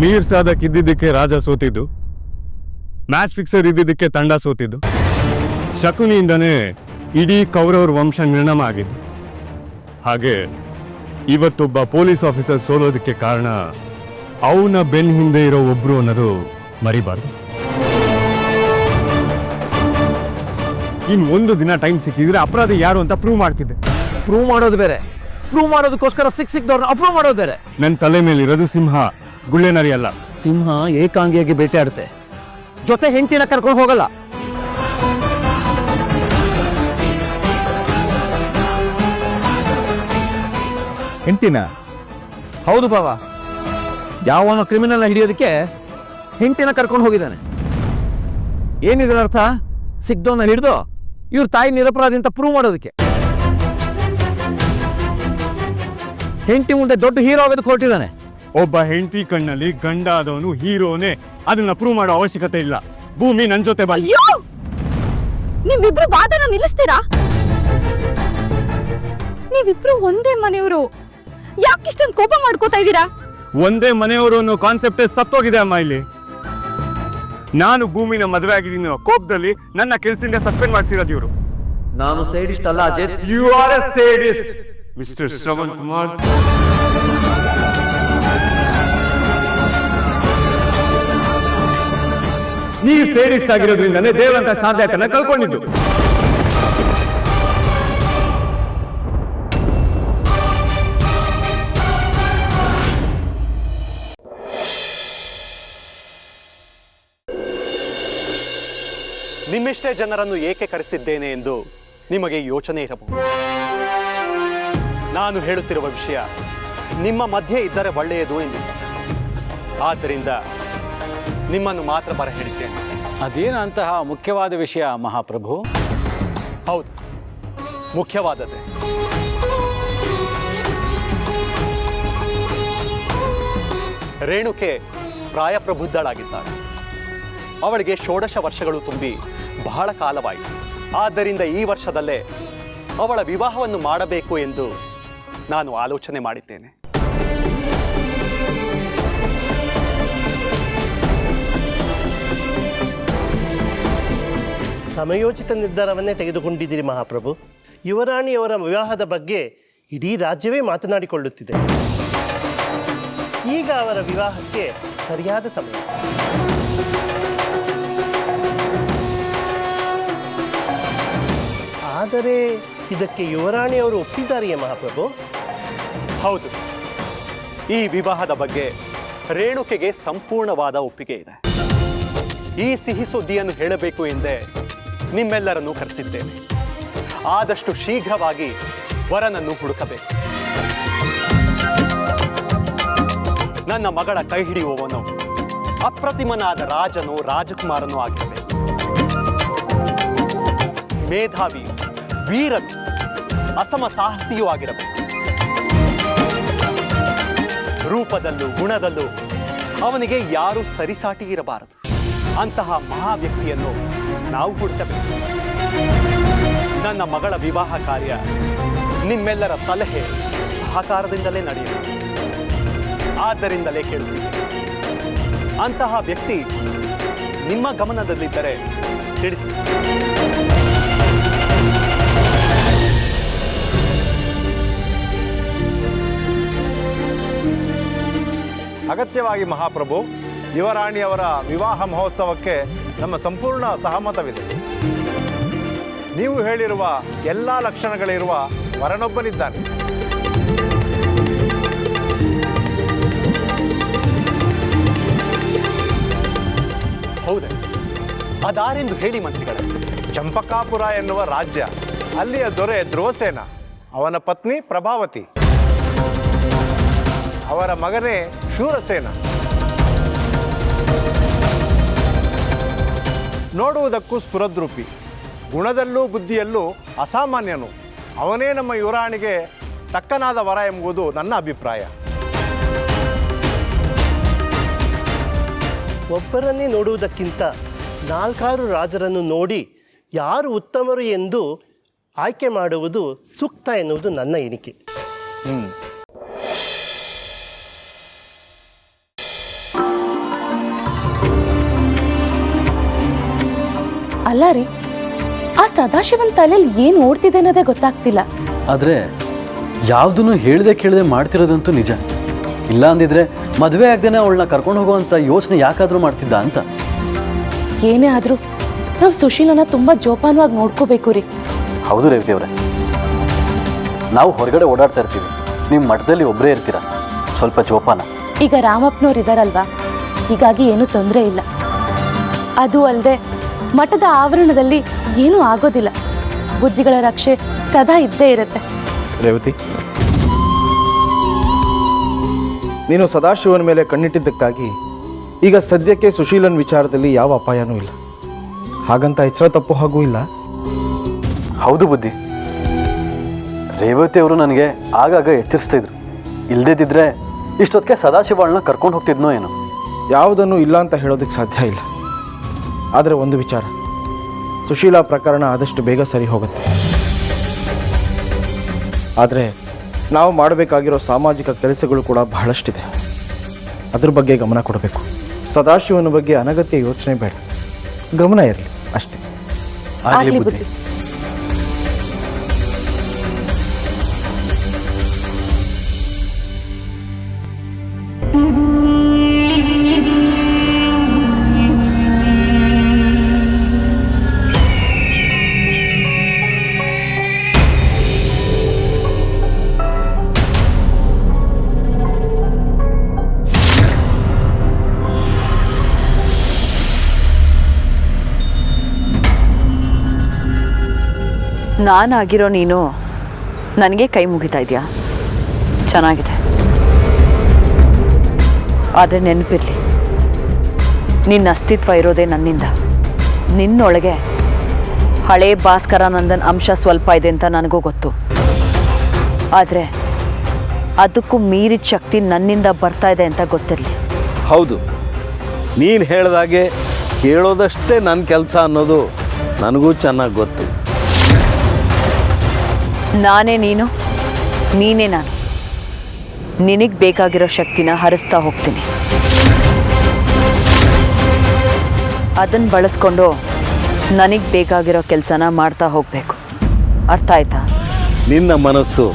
ಮೀರ್ ಸಾದಕ್ ಇದ್ದಿದ್ದಕ್ಕೆ ರಾಜ ಸೋತಿದ್ದು, ಮ್ಯಾಚ್ ಫಿಕ್ಸರ್ ಇದ್ದಿದ್ದಕ್ಕೆ ತಂಡ ಸೋತಿದ್ದು, ಶಕುನಿಯಿಂದನೇ ಇಡೀ ಕೌರವರ ವಂಶ ನಿರ್ನಾಮ ಆಗಿದ್ದು. ಹಾಗೆ ಇವತ್ತೊಬ್ಬ ಪೊಲೀಸ್ ಆಫೀಸರ್ ಸೋಲೋದಕ್ಕೆ ಕಾರಣ ಅವನ ಬೆನ್ನ ಹಿಂದೆ ಇರೋ ಒಬ್ರು ಅನ್ನೋದು ಮರಿಬಾರ್ದು. ಒಂದು ದಿನ ಟೈಮ್ ಸಿಕ್ಕಿದ್ರೆ ಅಪರಾಧಿ ಯಾರು ಅಂತ ಪ್ರೂವ್ ಮಾಡ್ತಿದ್ದೆ. ಪ್ರೂವ್ ಮಾಡೋದು ಬೇರೆ, ಪ್ರೂವ್ ಮಾಡೋದಕ್ಕೋಸ್ಕರ ಸಿಕ್ದವ್ರನ್ನ ಅಪ್ರೂವ್ ಮಾಡೋದು ಬೇರೆ. ನನ್ನ ತಲೆ ಮೇಲಿರೋದು ಸಿಂಹ, ಗುಳ್ಳೆನರಿ ಅಲ್ಲ. ಸಿಂಹ ಏಕಾಂಗಿಯಾಗಿ ಬೇಟೆಯಾಡುತ್ತೆ, ಜೊತೆ ಹೆಂಡತಿನ ಕರ್ಕೊಂಡು ಹೋಗಲ್ಲ. ಹೆಂಡ್ತಿನ? ಹೌದು ಬಾವ, ಯಾವನ ಕ್ರಿಮಿನಲ್ ಹಿಡಿಯೋದಕ್ಕೆ ಹೆಂಡತಿನ ಕರ್ಕೊಂಡು ಹೋಗಿದ್ದಾನೆ. ಏನಿದ್ರ ಅರ್ಥ? ಸಿಕ್ದವನ್ನ ಹಿಡಿದು ಇವ್ರ ತಾಯಿ ನಿರಪರಾಧಿ ಅಂತ ಪ್ರೂವ್ ಮಾಡೋದಕ್ಕೆ. ಹೆಂಡತಿ ಮುಂದೆ ದೊಡ್ಡ ಹೀರೋ ಆಗೋದಕ್ಕೆ ಹೊರಟಿದ್ದಾನೆ. ಒಬ್ಬ ಹೆಂಡತಿ ಕಣ್ಣಲ್ಲಿ ಗಂಡ ಆದವನು ಹೀರೋನೇ, ಅದನ್ನ ಪ್ರೂವ್ ಮಾಡೋ ಅವಶ್ಯಕತೆ ಇಲ್ಲ. ಭೂಮಿ ನನ್ ಜೊತೆ ಬಾ. ನೀವಿಬ್ರು ವಾದನ ನಿಲ್ಲಿಸ್ತೀರಾ? ನೀವಿಬ್ರು ಒಂದೇ ಮನೆಯವರು, ಯಾಕಿಷ್ಟೊಂದು ಕೋಪ ಮಾಡ್ಕೋತಾ ಇದ್ದೀರಾ? ಒಂದೇ ಮನೆಯವರು ಅನ್ನೋ ಕಾನ್ಸೆಪ್ಟೇ ಸತ್ತೋಗಿದೆ ಅಮ್ಮ. ಇಲ್ಲಿ ನಾನು ಭೂಮಿನ ಮದುವೆ ಆಗಿದ್ದೀನಿ ಅನ್ನೋ ಕೋಪದಲ್ಲಿ ನನ್ನ ಕೆಲಸದಿಂದ ಸಸ್ಪೆಂಡ್ ಮಾಡಿಸಿರೋದು ಇವರು. ನಾನು ಸೈಡಿಸ್ಟ್ ಅಲ್ಲ Ajit. You are a sadist mister Shravan Kumar. ನೀವು ಸೇಡಿಸ್ಟ್ ಆಗಿರೋದ್ರಿಂದನೇ ದೇವಂತ ಸಾಧ್ಯತೆನ ಕಳ್ಕೊಂಡಿದ್ದು. ನಿಮ್ಮಿಷ್ಟೇ ಜನರನ್ನು ಏಕೆ ಕರೆಸಿದ್ದೇನೆ ಎಂದು ನಿಮಗೆ ಯೋಚನೆ ಇರಬಹುದು. ನಾನು ಹೇಳುತ್ತಿರುವ ವಿಷಯ ನಿಮ್ಮ ಮಧ್ಯೆ ಇದ್ದರೆ ಒಳ್ಳೆಯದು ಎಂದಿಲ್ಲ. ಆದ್ದರಿಂದ ನಿಮ್ಮನ್ನು ಮಾತ್ರ ಬರ ಹೇಳಿದ್ದೇನೆ. ಅದೇನಂತಹ ಮುಖ್ಯವಾದ ವಿಷಯ ಮಹಾಪ್ರಭು? ಹೌದು, ಮುಖ್ಯವಾದದ್ದೇ. ರೇಣುಕೆ ಪ್ರಾಯಪ್ರಬುದ್ಧಳಾಗಿದ್ದಾಳೆ. ಅವಳಿಗೆ 16 ವರ್ಷಗಳು ತುಂಬಿ ಬಹಳ ಕಾಲವಾಯಿತು. ಆದ್ದರಿಂದ ಈ ವರ್ಷದಲ್ಲೇ ಅವಳ ವಿವಾಹವನ್ನು ಮಾಡಬೇಕು ಎಂದು ನಾನು ಆಲೋಚನೆ ಮಾಡಿದ್ದೇನೆ. ಸಮಯೋಚಿತ ನಿರ್ಧಾರವನ್ನೇ ತೆಗೆದುಕೊಂಡಿದ್ದೀರಿ ಮಹಾಪ್ರಭು. ಯುವರಾಣಿಯವರ ವಿವಾಹದ ಬಗ್ಗೆ ಇಡೀ ರಾಜ್ಯವೇ ಮಾತನಾಡಿಕೊಳ್ಳುತ್ತಿದೆ. ಈಗ ಅವರ ವಿವಾಹಕ್ಕೆ ಸರಿಯಾದ ಸಮಯ. ಆದರೆ ಇದಕ್ಕೆ ಯುವರಾಣಿಯವರು ಒಪ್ಪಿದ್ದಾರೆಯೇ ಮಹಾಪ್ರಭು? ಹೌದು, ಈ ವಿವಾಹದ ಬಗ್ಗೆ ರೇಣುಕೆಗೆ ಸಂಪೂರ್ಣವಾದ ಒಪ್ಪಿಗೆ ಇದೆ. ಈ ಸಿಹಿ ಸುದ್ದಿಯನ್ನು ಹೇಳಬೇಕು ಎಂದೇ ನಿಮ್ಮೆಲ್ಲರನ್ನು ಕರೆಸಿದ್ದೇನೆ. ಆದಷ್ಟು ಶೀಘ್ರವಾಗಿ ವರನನ್ನು ಹುಡುಕಬೇಕು. ನನ್ನ ಮಗಳ ಕೈ ಹಿಡಿಯುವವನು ಅಪ್ರತಿಮನಾದ ರಾಜನೋ ರಾಜಕುಮಾರನೂ ಆಗಿರಬೇಕು. ಮೇಧಾವಿ, ವೀರನು, ಅಸಮ ಸಾಹಸಿಯೂ ಆಗಿರಬೇಕು. ರೂಪದಲ್ಲೂ ಗುಣದಲ್ಲೂ ಅವನಿಗೆ ಯಾರೂ ಸರಿಸಾಟಿ ಇರಬಾರದು. ಅಂತಹ ಮಹಾ ವ್ಯಕ್ತಿಯನ್ನು ನಾವು ಹುಡುಕಬೇಕು. ನನ್ನ ಮಗಳ ವಿವಾಹ ಕಾರ್ಯ ನಿಮ್ಮೆಲ್ಲರ ಸಲಹೆ ಸಹಕಾರದಿಂದಲೇ ನಡೆಯುತ್ತದೆ. ಆದ್ದರಿಂದಲೇ ಕೇಳುತ್ತೀನಿ, ಅಂತಹ ವ್ಯಕ್ತಿ ನಿಮ್ಮ ಗಮನದಲ್ಲಿದ್ದರೆ ತಿಳಿಸಿ. ಅಗತ್ಯವಾಗಿ ಮಹಾಪ್ರಭು, ಯುವರಾಣಿಯವರ ವಿವಾಹ ಮಹೋತ್ಸವಕ್ಕೆ ನಮ್ಮ ಸಂಪೂರ್ಣ ಸಹಮತವಿದೆ. ನೀವು ಹೇಳಿರುವ ಎಲ್ಲ ಲಕ್ಷಣಗಳಿರುವ ವರನೊಬ್ಬನಿದ್ದಾನೆ. ಹೌದೇ? ಅದಾರೆಂದು ಹೇಳಿ ಮಂತ್ರಿಗಳೇ. ಚಂಪಕಾಪುರ ಎನ್ನುವ ರಾಜ್ಯ, ಅಲ್ಲಿಯ ದೊರೆ ಧ್ರುವಸೇನ, ಅವನ ಪತ್ನಿ ಪ್ರಭಾವತಿ, ಅವರ ಮಗನೇ ಶೂರಸೇನ. ನೋಡುವುದಕ್ಕೂ ಸ್ಫುರದ್ರೂಪಿ, ಗುಣದಲ್ಲೂ ಬುದ್ಧಿಯಲ್ಲೂ ಅಸಾಮಾನ್ಯನು. ಅವನೇ ನಮ್ಮ ಯುವರಾಣಿಗೆ ತಕ್ಕನಾದ ವರ ಎಂಬುದು ನನ್ನ ಅಭಿಪ್ರಾಯ. ಒಬ್ಬರನ್ನೇ ನೋಡುವುದಕ್ಕಿಂತ 4 ರಾಜರನ್ನು ನೋಡಿ ಯಾರು ಉತ್ತಮರು ಎಂದು ಆಯ್ಕೆ ಮಾಡುವುದು ಸೂಕ್ತ ಎನ್ನುವುದು ನನ್ನ ಎಣಿಕೆ. ಅಲ್ಲ ರೀ, ಆ ಸದಾಶಿವನ್ ತಲೆಯಲ್ಲಿ ಏನು ಓಡ್ತಿದೆ ಅನ್ನೋದೇ ಗೊತ್ತಾಗ್ತಿಲ್ಲ. ಆದರೆ ಯಾವುದನ್ನು ಹೇಳ್ದೆ ಕೇಳದೆ ಮಾಡ್ತಿರೋದಂತೂ ನಿಜ. ಇಲ್ಲ ಅಂದಿದ್ರೆ ಮದುವೆ ಆಗದೇನೆ ಅವಳನ್ನ ಕರ್ಕೊಂಡು ಹೋಗುವಂಥ ಯೋಚನೆ ಯಾಕಾದರೂ ಮಾಡ್ತಿದ್ದ ಅಂತ. ಏನೇ ಆದರೂ ನಾವು ಸುಶೀಲನ ತುಂಬ ಜೋಪಾನವಾಗಿ ನೋಡ್ಕೋಬೇಕು ರೀ. ಹೌದು ರೇವತಿ ಅವರೇ, ನಾವು ಹೊರಗಡೆ ಓಡಾಡ್ತಾ ಇರ್ತೀವಿ, ನಿಮ್ಮ ಮಠದಲ್ಲಿ ಒಬ್ಬರೇ ಇರ್ತೀರ, ಸ್ವಲ್ಪ ಜೋಪಾನ. ಈಗ ರಾಮಪ್ಪನವ್ರು ಇದ್ದಾರಲ್ವಾ, ಹೀಗಾಗಿ ಏನೂ ತೊಂದರೆ ಇಲ್ಲ. ಅದು ಅಲ್ಲದೆ ಮಠದ ಆವರಣದಲ್ಲಿ ಏನೂ ಆಗೋದಿಲ್ಲ. ಬುದ್ಧಿಗಳ ರಕ್ಷೆ ಸದಾ ಇದ್ದೇ ಇರುತ್ತೆ. ರೇವತಿ, ನೀನು ಸದಾಶಿವನ ಮೇಲೆ ಕಣ್ಣಿಟ್ಟಿದ್ದಕ್ಕಾಗಿ ಈಗ ಸದ್ಯಕ್ಕೆ ಸುಶೀಲನ್ ವಿಚಾರದಲ್ಲಿ ಯಾವ ಅಪಾಯನೂ ಇಲ್ಲ. ಹಾಗಂತ ಎಚ್ಚರ ತಪ್ಪು ಹಾಗೂ ಇಲ್ಲ. ಹೌದು ಬುದ್ಧಿ, ರೇವತಿ ಅವರು ನನಗೆ ಆಗಾಗ ಎಚ್ಚರಿಸ್ತಾ ಇದ್ರು. ಇಲ್ಲದಿದ್ದರೆ ಇಷ್ಟೊತ್ತಿಗೆ ಸದಾಶಿವಳನ್ನ ಕರ್ಕೊಂಡು ಹೋಗ್ತಿದ್ನೋ ಏನೋ. ಯಾವುದನ್ನು ಇಲ್ಲ ಅಂತ ಹೇಳೋದಕ್ಕೆ ಸಾಧ್ಯ ಇಲ್ಲ. ಆದರೆ ಒಂದು ವಿಚಾರ, ಸುಶೀಲಾ ಪ್ರಕರಣ ಆದಷ್ಟು ಬೇಗ ಸರಿ ಹೋಗುತ್ತೆ. ಆದರೆ ನಾವು ಮಾಡಬೇಕಾಗಿರೋ ಸಾಮಾಜಿಕ ಕೆಲಸಗಳು ಕೂಡ ಬಹಳಷ್ಟಿದೆ. ಅದ್ರ ಬಗ್ಗೆ ಗಮನ ಕೊಡಬೇಕು. ಸದಾಶಿವನ ಬಗ್ಗೆ ಅನಗತ್ಯ ಯೋಚನೆ ಬೇಡ, ಗಮನ ಇರಲಿ ಅಷ್ಟೇ. ಆಗ್ಲಿ ಬುದ್ಧಿ. ನಾನಾಗಿರೋ ನೀನು ನನಗೆ ಕೈ ಮುಗಿತಾ ಇದೆಯಾ? ಚೆನ್ನಾಗಿದೆ. ಆದರೆ ನೆನಪಿರಲಿ, ನಿನ್ನ ಅಸ್ತಿತ್ವ ಇರೋದೇ ನನ್ನಿಂದ. ನಿನ್ನೊಳಗೆ ಹಳೇ ಭಾಸ್ಕರಾನಂದನ್ ಅಂಶ ಸ್ವಲ್ಪ ಇದೆ ಅಂತ ನನಗೂ ಗೊತ್ತು. ಆದರೆ ಅದಕ್ಕೂ ಮೀರಿದ ಶಕ್ತಿ ನನ್ನಿಂದ ಬರ್ತಾ ಇದೆ ಅಂತ ಗೊತ್ತಿರಲಿ. ಹೌದು, ನೀನು ಹೇಳ್ದಾಗೆ ಕೇಳೋದಷ್ಟೇ ನನ್ನ ಕೆಲಸ ಅನ್ನೋದು ನನಗೂ ಚೆನ್ನಾಗಿ ಗೊತ್ತು. ನಾನೇ ನೀನು, ನೀನೇ ನಾನು. ನಿನಗೆ ಬೇಕಾಗಿರೋ ಶಕ್ತಿನ ಹರಿಸ್ತಾ ಹೋಗ್ತೀನಿ. ಅದನ್ನು ಬಳಸ್ಕೊಂಡು ನನಗೆ ಬೇಕಾಗಿರೋ ಕೆಲಸನ ಮಾಡ್ತಾ ಹೋಗಬೇಕು. ಅರ್ಥ ಆಯ್ತಾ? ನಿನ್ನ ಮನಸ್ಸು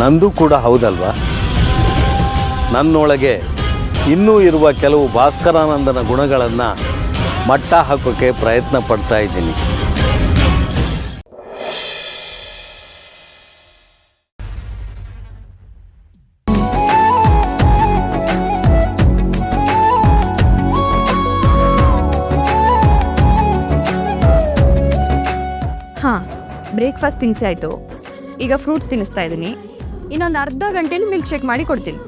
ನಂದು ಕೂಡ ಹೌದಲ್ವಾ? ನನ್ನೊಳಗೆ ಇನ್ನೂ ಇರುವ ಕೆಲವು ಭಾಸ್ಕರಾನಂದನ ಗುಣಗಳನ್ನು ಮಟ್ಟ ಹಾಕೋಕ್ಕೆ ಪ್ರಯತ್ನ ಪಡ್ತಾ ಇದ್ದೀನಿ. ಹಾಂ, ಬ್ರೇಕ್ಫಾಸ್ಟ್ ತಿನ್ನಿಸಿ ಆಯಿತು. ಈಗ ಫ್ರೂಟ್ ತಿನ್ನಿಸ್ತಾ ಇದ್ದೀನಿ. ಇನ್ನೊಂದು ಅರ್ಧ ಗಂಟೆಯಲ್ಲಿ ಮಿಲ್ಕ್ ಶೇಕ್ ಮಾಡಿ ಕೊಡ್ತೀನಿ.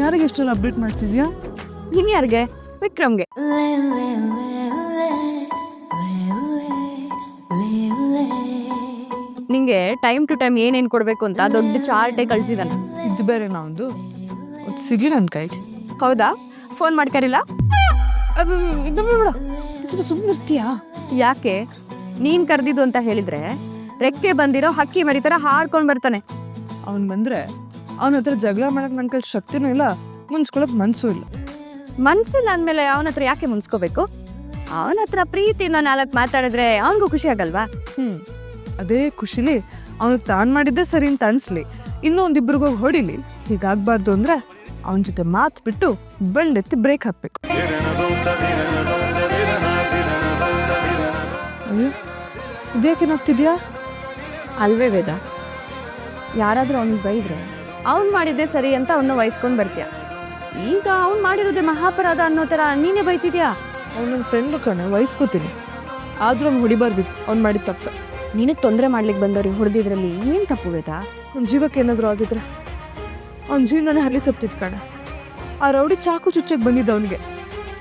ಯಾರಿಗೆ ಎಷ್ಟೊಂದು ಅಪ್ಡೇಟ್ ಮಾಡ್ತಿದ್ಯಾ? ಇನ್ನು ಯಾರಿಗೆ? ವಿಕ್ರಮ್ಗೆ. ನಿಂಗೆ ಟೈಮ್ ಟು ಟೈಮ್ ಏನೇನು ಕೊಡಬೇಕು ಅಂತ ದೊಡ್ಡ ಚಾರ್ಟೇ ಕಳಿಸಿದಾನೆ. ಇದು ಬೇರೆ ನಾವೊಂದು ಅದು ಸಿಗಲಿ ನನ್ನ ಕೈಗೆ. ಹೌದಾ? ಫೋನ್ ಮಾಡ್ಕರಿಲ್ಲ? ಅದು ಬಿಡ, ಸುಮ್ಮನೆ ಇರ್ತೀಯಾ? ಯಾಕೆ? ನೀನು ಕರೆದಿದ್ದು ಅಂತ ಹೇಳಿದ್ರೆ ರೆಕ್ಕೆ ಬಂದಿರೋ ಹಕ್ಕಿ ಮರಿ ಥರ ಹಾಡ್ಕೊಂಡು ಬರ್ತಾನೆ. ಅವ್ನು ಬಂದರೆ ಅವನ ಹತ್ರ ಜಗಳ ಮಾಡೋಕೆ ನನ್ನ ಕೈಲಿ ಶಕ್ತಿನೂ ಇಲ್ಲ, ಮುನ್ಸ್ಕೊಳಕ್ಕೆ ಮನಸ್ಸು ಇಲ್ಲ. ಮನ್ಸಿಲ್ಲ ಅಂದಮೇಲೆ ಅವನ ಹತ್ರ ಯಾಕೆ ಮುನ್ಸ್ಕೋಬೇಕು? ಅವನ ಹತ್ರ ಪ್ರೀತಿನ 4 ಮಾತಾಡಿದ್ರೆ ಅವನಿಗೂ ಖುಷಿ ಆಗಲ್ವಾ? ಅದೇ ಖುಷಿಲಿ ಅವನು ತಾನು ಮಾಡಿದ್ದೆ ಸರಿ ಅಂತ ಅನ್ಸ್ಲಿ, ಇನ್ನೂ ಒಂದಿಬ್ರಿಗೋಗಿ ಹೊಡಿಲಿ. ಹೀಗಾಗಬಾರ್ದು ಅಂದರೆ ಅವನ ಜೊತೆ ಮಾತು ಬಿಟ್ಟು ಬೆಳ್ಳೆತ್ತಿ ಬ್ರೇಕ್ ಹಾಕಬೇಕು. ಅಯ್ಯೋ, ಇದೇಕೇನಾಗ್ತಿದ್ಯಾ? ಅಲ್ವೇ ವೇದ, ಯಾರಾದರೂ ಅವ್ನಿಗೆ ಬೈದ್ರೆ ಅವ್ನು ಮಾಡಿದ್ದೆ ಸರಿ ಅಂತ ಅವನ್ನ ವಹಿಸ್ಕೊಂಡು ಬರ್ತೀಯ. ಈಗ ಅವ್ನು ಮಾಡಿರೋದೇ ಮಹಾಪರಾಧ ಅನ್ನೋ ಥರ ನೀನೇ ಬೈತಿದ್ಯಾ? ಅವ್ನು ನನ್ನ ಫ್ರೆಂಡು ಕಣೆ, ವಹಿಸ್ಕೋತೀನಿ. ಆದರೂ ಅವ್ನು ಹೊಡಿಬಾರ್ದಿತ್ತು, ಅವ್ನು ಮಾಡಿದ ತಪ್ಪು. ನಿನಗೆ ತೊಂದರೆ ಮಾಡ್ಲಿಕ್ಕೆ ಬಂದವ್ರಿಗೆ ಹೊಡೆದಿದ್ರಲ್ಲಿ ಏನು ತಪ್ಪು ವೇದ? ಅವ್ನ ಜೀವಕ್ಕೆ ಏನಾದರೂ ಆಗಿದ್ರೆ ಅವ್ನ ಜೀವನನೇ ಹಲ್ಲಿ ತಪ್ತಿತ್ತು ಕಣ. ಆ ರೌಡಿ ಚಾಕು ಚುಚ್ಚಕ್ಕೆ ಬಂದಿದ್ದ ಅವನಿಗೆ.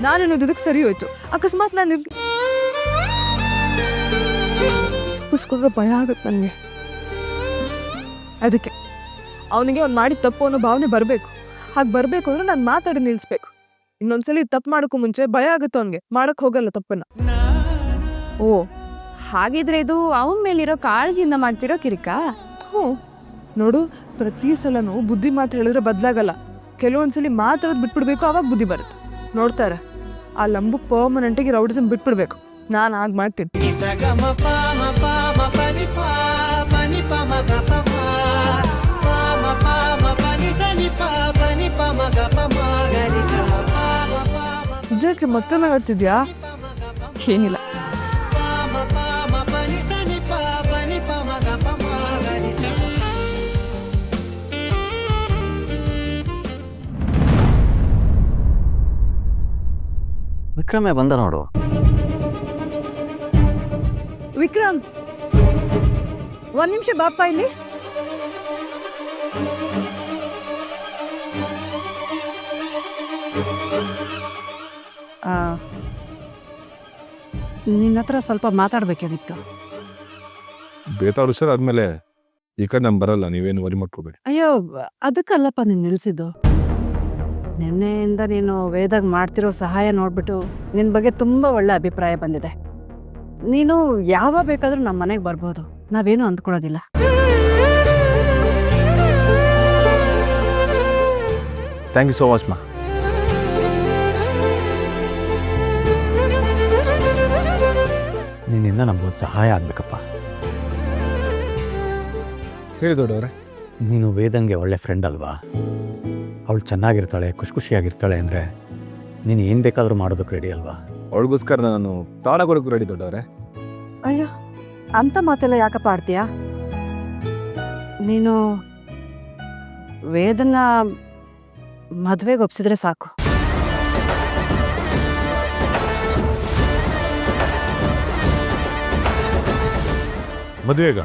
ನಾನೇನೋದಕ್ಕೆ ಸರಿ ಹೋಯ್ತು. ಅಕಸ್ಮಾತ್ ನಾನು ಪುಸ್ಕೊಂಡ್ರೆ ಭಯ ಆಗುತ್ತೆ ನನಗೆ. ಅದಕ್ಕೆ ಅವನಿಗೆ ಅವ್ನು ಮಾಡಿದ ತಪ್ಪು ಅನ್ನೋ ಭಾವನೆ ಬರಬೇಕು. ಹಾಗೆ ಬರಬೇಕು ಅಂದ್ರೆ ನಾನು ಮಾತಾಡಿ ನಿಲ್ಲಿಸ್ಬೇಕು. ಇನ್ನೊಂದ್ಸಲಿ ತಪ್ಪು ಮಾಡೋಕ್ಕೂ ಮುಂಚೆ ಭಯ ಆಗುತ್ತೆ ಅವನಿಗೆ, ಮಾಡಕ್ ಹೋಗಲ್ಲ ತಪ್ಪನ್ನ. ಓ ಹಾಗಿದ್ರೆ ಇದು ಅವನ ಮೇಲಿರೋ ಕಾಳಜಿಯಿಂದ ಮಾಡ್ತಿರೋ ಕಿರಿಕ. ಹ್ಞೂ ನೋಡು, ಪ್ರತಿ ಸಲನೂ ಬುದ್ಧಿ ಮಾತು ಹೇಳಿದ್ರೆ ಬದಲಾಗಲ್ಲ. ಕೆಲವೊಂದ್ಸಲಿ ಮಾತಾಡೋದು ಬಿಟ್ಬಿಡ್ಬೇಕು, ಅವಾಗ ಬುದ್ಧಿ ಬರುತ್ತೆ. ನೋಡ್ತಾರೆ, ಆ ಲಂಬು ಪರ್ಮನೆಂಟಿಗೆ ರೌಡಿಸಮ್ ಬಿಟ್ಬಿಡ್ಬೇಕು. ನಾನು ಹಾಗೆ ಮಾಡ್ತೀನಿ. ನಿಜಕ್ಕೆ ಮತ್ತೊಮ್ಮೆ ಹೇಳ್ತಿದ್ಯಾ? ಏನಿಲ್ಲ. ವಿಕ್ರಮೇ ಬಂದ ನೋಡು. ವಿಕ್ರಮ್, ಒಂದ್ ನಿಮಿಷ ಬಾಪ ಇಲ್ಲಿ. ನಿನ್ನ ಹತ್ರ ಸ್ವಲ್ಪ ಮಾತಾಡಬೇಕಾಗಿತ್ತು. ಬೇತಾಳು ಸರ್, ಆದ್ಮೇಲೆ ಈ ಕಡೆ ನಾನು ಬರಲ್ಲ, ನೀವೇನು ವರಿ ಮಾಡ್ಕೋಬೇಡಿ. ಅಯ್ಯೋ, ಅದಕ್ಕಲ್ಲಪ್ಪ ನೀನು ನಿಲ್ಲಿಸಿದ್ದು. ನಿನ್ನೆಯಿಂದ ನೀನು ವೇದಾಗ ಮಾಡ್ತಿರೋ ಸಹಾಯ ನೋಡ್ಬಿಟ್ಟು ನಿನ್ನ ಬಗ್ಗೆ ತುಂಬ ಒಳ್ಳೆ ಅಭಿಪ್ರಾಯ ಬಂದಿದೆ. ನೀನು ಯಾವಾಗ ಬೇಕಾದರೂ ನಮ್ಮ ಮನೆಗೆ ಬರ್ಬೋದು, ನಾವೇನು ಅಂದ್ಕೊಳ್ಳೋದಿಲ್ಲ. ಥ್ಯಾಂಕ್ ಯು ಸೋ ಮಚ್ ಮಾ. ನಿನ್ನಿಂದ ನಮಗೊಂದು ಸಹಾಯ ಆಗಬೇಕಪ್ಪ. ಹೇಳಿ ದೊಡ್ಡವ್ರೆ. ನೀನು ವೇದಂಗೆ ಒಳ್ಳೆ ಫ್ರೆಂಡ್ ಅಲ್ವಾ? ಅವಳು ಚೆನ್ನಾಗಿರ್ತಾಳೆ, ಖುಷಿಯಾಗಿರ್ತಾಳೆ ಅಂದರೆ ನೀನು ಏನು ಬೇಕಾದರೂ ಮಾಡೋದಕ್ಕೆ ರೆಡಿ ಅಲ್ವಾ? ಅವಳಿಗೋಸ್ಕರ ನಾನು ಪ್ರಾಣ ಕೊಡೋಕ್ಕೂ ರೆಡಿ ದೊಡ್ಡವ್ರೆ. ಅಯ್ಯೋ, ಅಂಥ ಮಾತೆಲ್ಲ ಯಾಕಪ್ಪ ಆಡ್ತೀಯಾ? ನೀನು ವೇದನ್ನ ಮದುವೆಗೆ ಒಪ್ಸಿದ್ರೆ ಸಾಕು. ಮದುವೆಗ?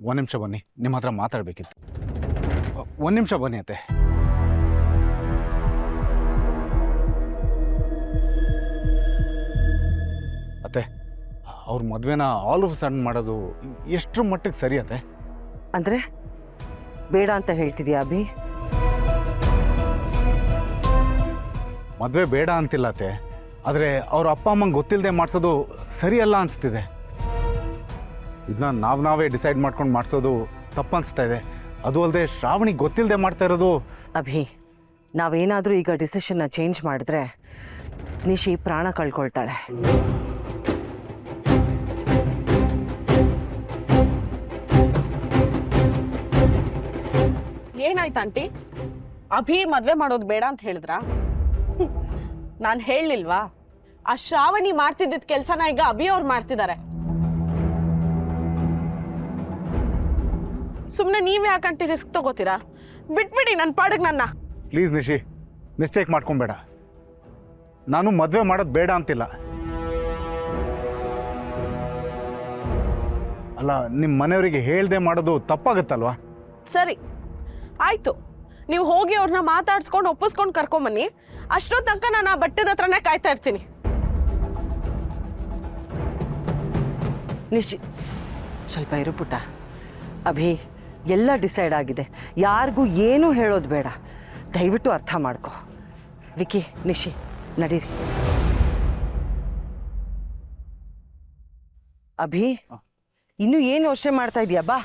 ಒಂದು ನಿಮಿಷ ಬನ್ನಿ, ನಿಮ್ಮ ಹತ್ರ ಮಾತಾಡಬೇಕಿತ್ತು. ಒಂದು ನಿಮಿಷ ಬನ್ನಿ ಅತ್ತೆ. ಅತ್ತೆ, ಅವ್ರ ಮದುವೆನ ಆಲ್ ಆಫ್ ಸಡನ್ ಮಾಡೋದು ಎಷ್ಟರ ಮಟ್ಟಿಗೆ ಸರಿ ಅತ್ತೆ? ಅಂದರೆ ಬೇಡ ಅಂತ ಹೇಳ್ತಿದ್ಯಾ ಅಭಿ? ಮದುವೆ ಬೇಡ ಅಂತಿಲ್ಲ ಅತ್ತೆ, ಆದರೆ ಅವ್ರ ಅಪ್ಪ ಅಮ್ಮಂಗೆ ಗೊತ್ತಿಲ್ಲದೆ ಮಾಡಿಸೋದು ಸರಿಯಲ್ಲ ಅನಿಸ್ತಿದೆ. ಇದನ್ನ ನಾವೇ ಡಿಸೈಡ್ ಮಾಡ್ಕೊಂಡು ಮಾಡಿಸೋದು ತಪ್ಪು ಅನಿಸ್ತಾ ಇದೆ. ಅದು ಅಲ್ಲದೆ ಶ್ರಾವಣಿಗೆ ಗೊತ್ತಿಲ್ಲದೆ ಮಾಡ್ತಾ ಇರೋದು. ಅಭಿ, ನಾವೇನಾದರೂ ಈಗ ಡಿಸಿಷನ್ನ ಚೇಂಜ್ ಮಾಡಿದ್ರೆ ನಿಶಿ ಪ್ರಾಣ ಕಳ್ಕೊಳ್ತಾಳೆ. ಏನಾಯ್ತು ಆಂಟಿ? ಅಭಿ ಮದ್ವೆ ಮಾಡೋದು ಬೇಡ ಅಂತ ಹೇಳಿದ್ರಾ? ನಾನು ಹೇಳಲಿಲ್ವಾ? ಆ ಶ್ರಾವಣಿ ಮಾಡ್ತಿದ್ದ ಕೆಲಸನ ಈಗ ಅಭಿ ಅವ್ರು ಮಾಡ್ತಿದ್ದಾರೆ. ಸುಮ್ಮನೆ ನೀವೇ ಯಾಕಂಟಿ ರಿಸ್ಕ್ ತಗೋತೀರಾ? ಬಿಟ್ಬಿಡಿ ನನ್ನ ಪಾಡಿಗೆ ನನ್ನ. ಪ್ಲೀಸ್ ನಿಶಿ, ಮಿಸ್ಟೇಕ್ ಮಾಡ್ಕೊಬೇಡ. ನಾನು ಮದುವೆ ಮಾಡೋದು ಬೇಡ ಅಂತಿಲ್ಲ. ಅಲ್ಲ, ನಿಮ್ಮ ಮನೆಯವರಿಗೆ ಹೇಳ್ದೆ ಮಾಡೋದು ತಪ್ಪಾಗುತ್ತಲ್ವಾ? ಸರಿ ಆಯ್ತು, ನೀವು ಹೋಗಿ ಅವ್ರನ್ನ ಮಾತಾಡ್ಸ್ಕೊಂಡು ಒಪ್ಪಿಸ್ಕೊಂಡು ಕರ್ಕೊಂಬನ್ನಿ. ಅಷ್ಟೊತ್ತು ತನಕ ನಾನು ಆ ಬಟ್ಟೆದ ಹತ್ರನೇ ಕಾಯ್ತಾ ಇರ್ತೀನಿ. ನಿಶಿ, ಸ್ವಲ್ಪ ಇರು ಪುಟ್ಟ. ಅಭಿ, ಎಲ್ಲ ಡಿಸೈಡ್ ಆಗಿದೆ, ಯಾರಿಗೂ ಏನೂ ಹೇಳೋದು ಬೇಡ. ದಯವಿಟ್ಟು ಅರ್ಥ ಮಾಡ್ಕೊ. ವಿಕಿ, ನಿಶಿ, ನಡೀರಿ. ಅಭಿ, ಇನ್ನೂ ಏನು ಯೋಚನೆ ಮಾಡ್ತಾ ಇದೀಯಾ? ಬಾ.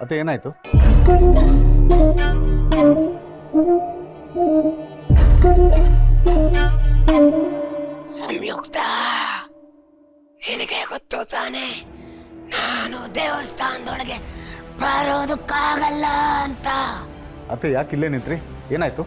ಅತ್ತೆ ಏನಾಯ್ತು? ಸಂಯುಕ್ತ, ನಿನಗೆ ಗೊತ್ತು ತಾನೆ ನಾನು ದೇವಸ್ಥಾನದೊಳಗೆ ಬರೋದಕ್ಕಾಗಲ್ಲ ಅಂತ. ಅತ್ತೆ ಯಾಕೆ ಇಲ್ಲೇ ನಿಂತ್ರಿ? ಏನಾಯ್ತು?